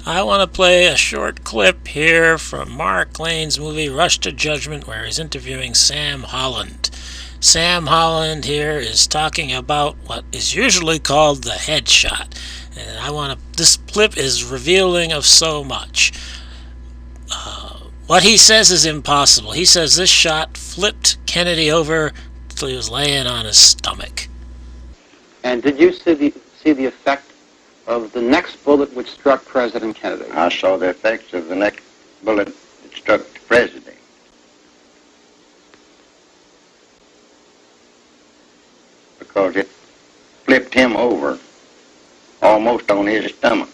I want to play a short clip here from Mark Lane's movie Rush to Judgment, where he's interviewing Sam Holland. Sam Holland here is talking about what is usually called the headshot. And this clip is revealing of so much. What he says is impossible. He says this shot flipped Kennedy over till he was laying on his stomach. And did you see the effect of the next bullet which struck President Kennedy? I saw the effects of the next bullet that struck the president. Because it flipped him over almost on his stomach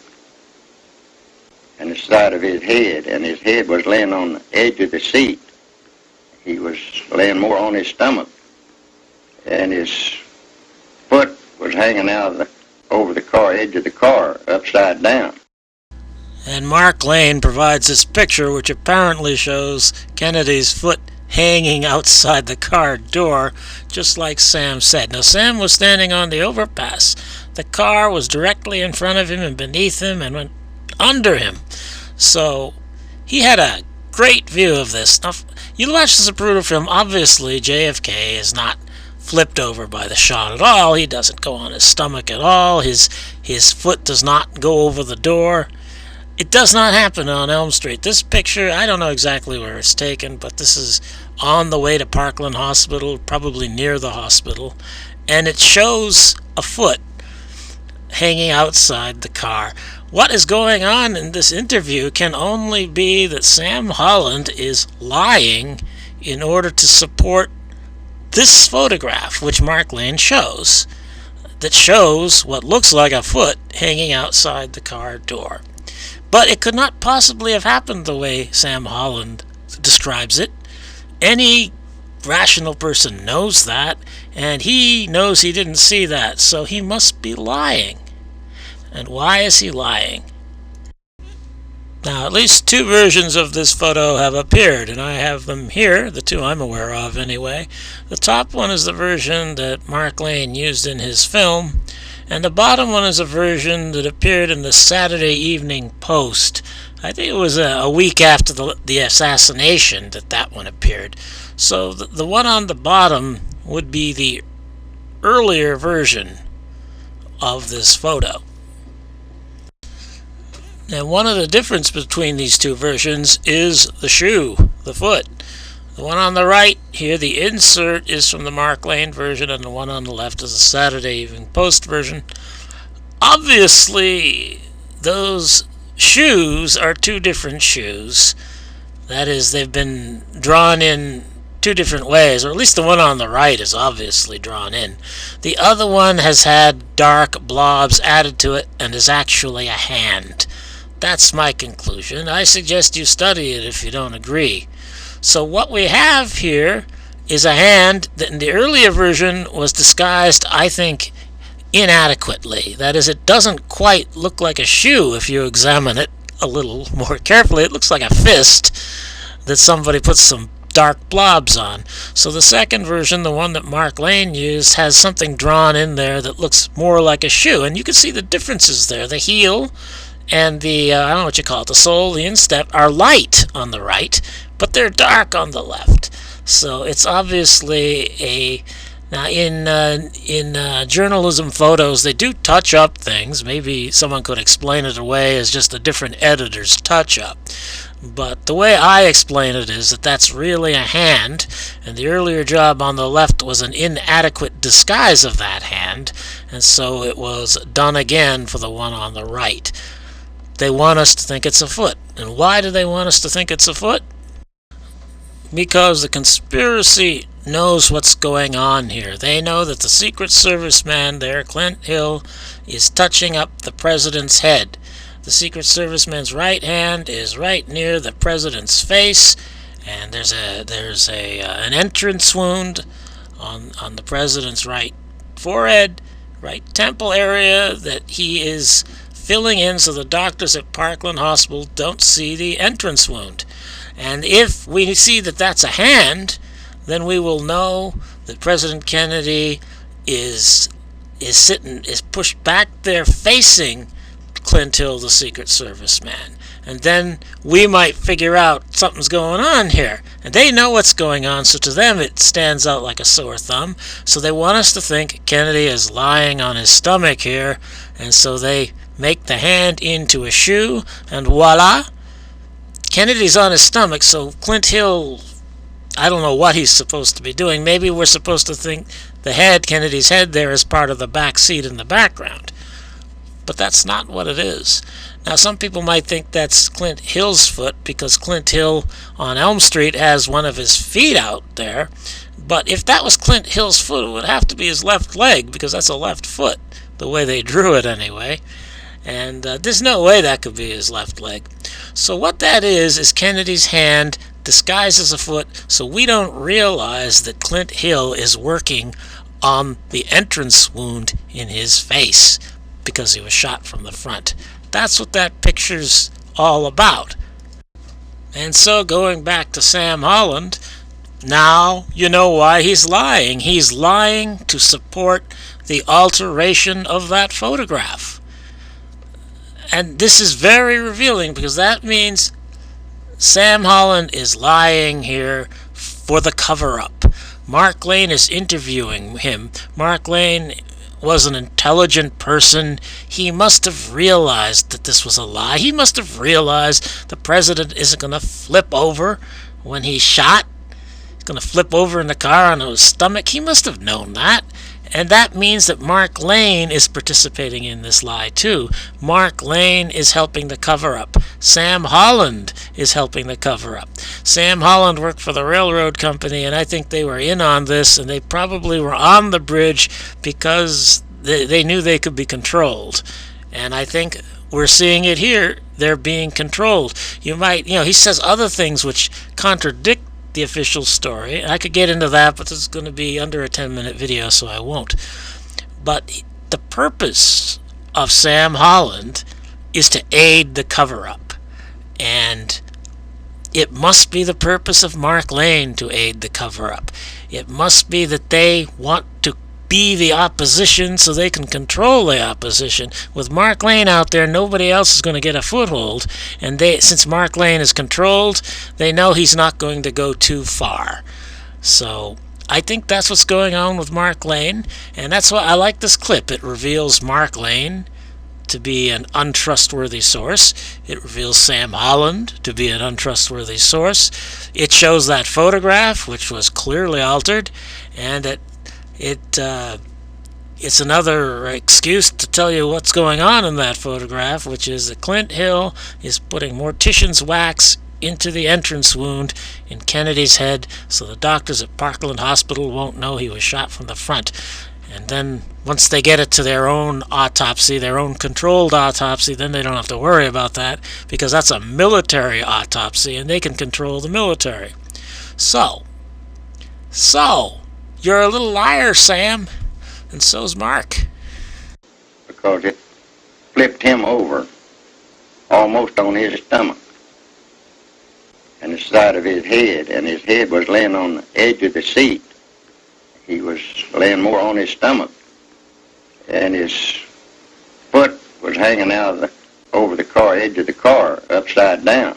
and the side of his head, and his head was laying on the edge of the seat. He was laying more on his stomach, and his foot was hanging out over the car, edge of the car, upside down. And Mark Lane provides this picture which apparently shows Kennedy's foot hanging outside the car door, just like Sam said. Now, Sam was standing on the overpass. The car was directly in front of him and beneath him and went under him. So he had a great view of this. Now, you watch the Zapruder film, obviously JFK is not flipped over by the shot at all. He doesn't go on his stomach at all. His foot does not go over the door. It does not happen on Elm Street. This picture, I don't know exactly where it's taken, but this is on the way to Parkland Hospital, probably near the hospital, and it shows a foot hanging outside the car. What is going on in this interview can only be that Sam Holland is lying in order to support this photograph, which Mark Lane shows, that shows what looks like a foot hanging outside the car door. But it could not possibly have happened the way Sam Holland describes it. Any rational person knows that, and he knows he didn't see that, so he must be lying. And why is he lying? Now, at least two versions of this photo have appeared, and I have them here, the two I'm aware of anyway. The top one is the version that Mark Lane used in his film, and the bottom one is a version that appeared in the Saturday Evening Post. I think it was a week after the assassination that one appeared. So the one on the bottom would be the earlier version of this photo. Now, one of the differences between these two versions is the shoe, the foot. The one on the right here, the insert, is from the Mark Lane version, and the one on the left is the Saturday Evening Post version. Obviously, those shoes are two different shoes. That is, they've been drawn in two different ways, or at least the one on the right is obviously drawn in. The other one has had dark blobs added to it and is actually a hand. That's my conclusion. I suggest you study it if you don't agree. So what we have here is a hand that in the earlier version was disguised, I think, inadequately. That is, it doesn't quite look like a shoe if you examine it a little more carefully. It looks like a fist that somebody put some dark blobs on. So the second version, the one that Mark Lane used, has something drawn in there that looks more like a shoe. And you can see the differences there. The heel and the, I don't know what you call it, the sole, the instep, are light on the right, but they're dark on the left. So it's obviously a... Now, in journalism photos, they do touch up things. Maybe someone could explain it away as just a different editor's touch-up. But the way I explain it is that that's really a hand, and the earlier job on the left was an inadequate disguise of that hand, and so it was done again for the one on the right. They want us to think it's a foot. And why do they want us to think it's a foot? Because the conspiracy knows what's going on here. They know that the Secret Service man there, Clint Hill, is touching up the president's head. The Secret Service man's right hand is right near the president's face, and there's an entrance wound on the president's right forehead, right temple area that he is filling in so the doctors at Parkland Hospital don't see the entrance wound. And if we see that that's a hand, then we will know that President Kennedy is pushed back there facing Clint Hill, the Secret Service man. And then we might figure out something's going on here. And they know what's going on, so to them it stands out like a sore thumb. So they want us to think Kennedy is lying on his stomach here, and so they make the hand into a shoe, and voila, Kennedy's on his stomach. So Clint Hill, I don't know what he's supposed to be doing. Maybe we're supposed to think the head, Kennedy's head there, is part of the back seat in the background. But that's not what it is. Now, some people might think that's Clint Hill's foot because Clint Hill on Elm Street has one of his feet out there. But if that was Clint Hill's foot, it would have to be his left leg because that's a left foot, the way they drew it anyway. And there's no way that could be his left leg. So what that is Kennedy's hand disguised as a foot, so we don't realize that Clint Hill is working on the entrance wound in his face because he was shot from the front. That's what that picture's all about. And so going back to Sam Holland, now you know why he's lying. He's lying to support the alteration of that photograph. And this is very revealing because that means Sam Holland is lying here for the cover-up. Mark Lane is interviewing him. Mark Lane was an intelligent person. He must have realized that this was a lie. He must have realized the president isn't going to flip over when he's shot. He's going to flip over in the car on his stomach. He must have known that. And that means that Mark Lane is participating in this lie too. Mark Lane is helping the cover-up. Sam Holland is helping the cover-up. Sam Holland worked for the railroad company, and I think they were in on this, and they probably were on the bridge because they knew they could be controlled. And I think we're seeing it here. They're being controlled. He says other things which contradict the official story. I could get into that, but this is going to be under a 10-minute video, so I won't. But the purpose of Sam Holland is to aid the cover-up. And it must be the purpose of Mark Lane to aid the cover-up. It must be that they want to be the opposition so they can control the opposition. With Mark Lane out there, nobody else is going to get a foothold, and since Mark Lane is controlled, they know he's not going to go too far. So I think that's what's going on with Mark Lane, and that's why I like this clip. It reveals Mark Lane to be an untrustworthy source. It reveals Sam Holland to be an untrustworthy source. It shows that photograph, which was clearly altered, and it's another excuse to tell you what's going on in that photograph, which is that Clint Hill is putting mortician's wax into the entrance wound in Kennedy's head so the doctors at Parkland Hospital won't know he was shot from the front. And then once they get it to their own autopsy, their own controlled autopsy, then they don't have to worry about that because that's a military autopsy and they can control the military. So, you're a little liar, Sam, and so's Mark. Because it flipped him over almost on his stomach and the side of his head, and his head was laying on the edge of the seat. He was laying more on his stomach, and his foot was hanging out over the car, edge of the car, upside down.